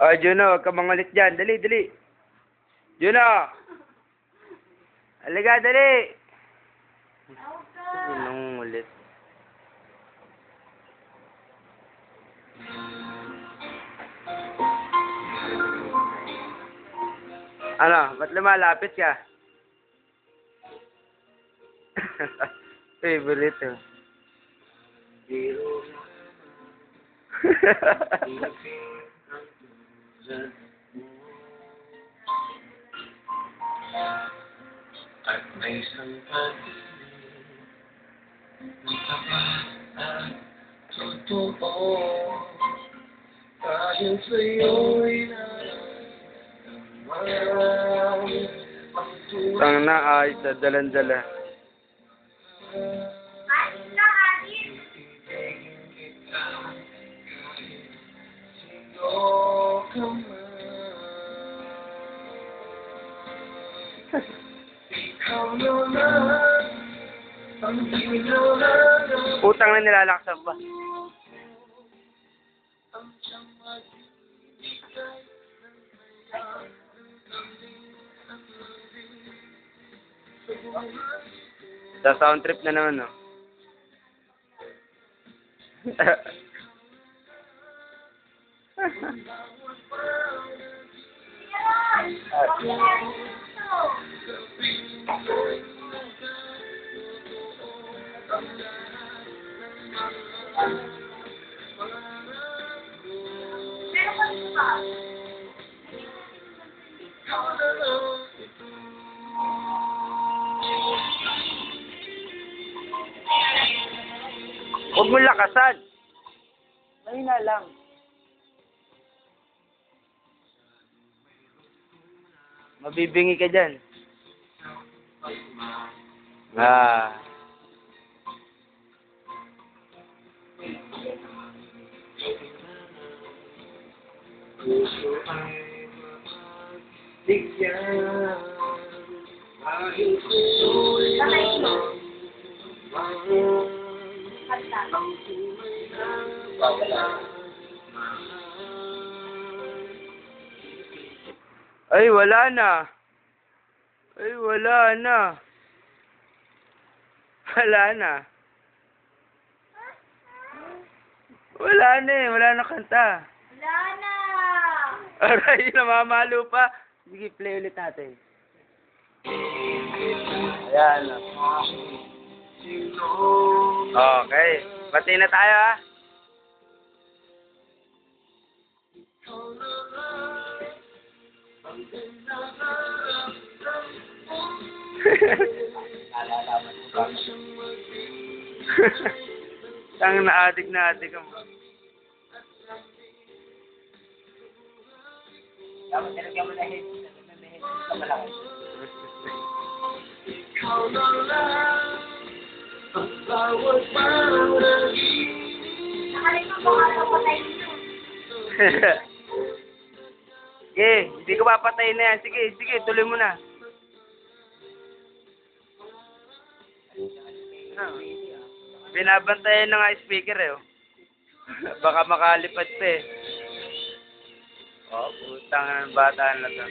Oh, Juno, huwag ka mangulit dyan. Dali, dali. Juno! Halika, dali! Sinong ulit? Ano? Ba't lumalapit ka? Favorite oh. At may isang pag-ibig na tapat at totoo dahil sa'yo'y nararamdaman ang tunay Tang na ay sa dalan-dala. ibigin kita kahit sino ka man. Ikaw naman ang hinahanap Putang na nilalaksan pa. ang siyang magbibigay ng kaya ng kambing at lambing sa buhay. Sa sound trip na naman, no? Huwag mo lakasan. Mahina lang. Mabibingi ka dyan. Ah. Puso ay mapagbigyan dahil sa'yo'y nararamdaman ang tunay na pagmamahal. Ay, wala na. Ay, wala na. Wala na. Wala na eh. Wala na kanta. Wala na! Aray, namamalo pa. Sige, play ulit natin. Ayan. Okay. Bati na tayo, ha? Tang na-addict ka mo. Dapat nilagyan mo na head sa malaki. Ikaw na lang ang bawat panaginip. Nakalimutan ko nga ako patay nito. Sige, hindi ko papatayin na yan. Sige, sige, tuloy mo na. Binabantayan na nga speaker eh. Oh. Baka makalipad pa eh. Oh, putang ng bata na to.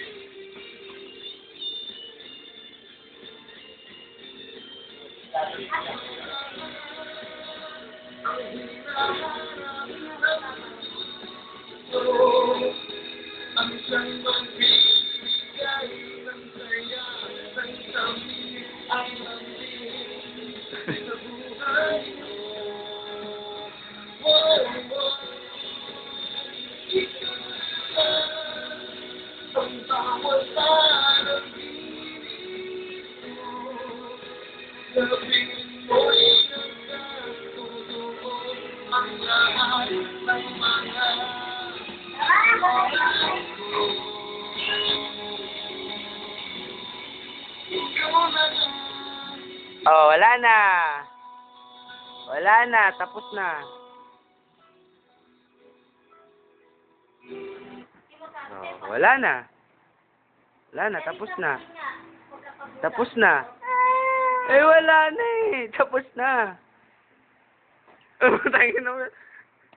Ang siyang magbibigay ng saya ng tamis at lambing sa buhay mo. Ikaw na ang bawat panaginip mo. Gabing mo'y nagkatutuo ang lahat ng mga Oh, wala na. Wala na, tapos na. Oh, wala na. Wala na, tapos na. Tapos na. Eh, wala na eh. Tapos na. Tangin na.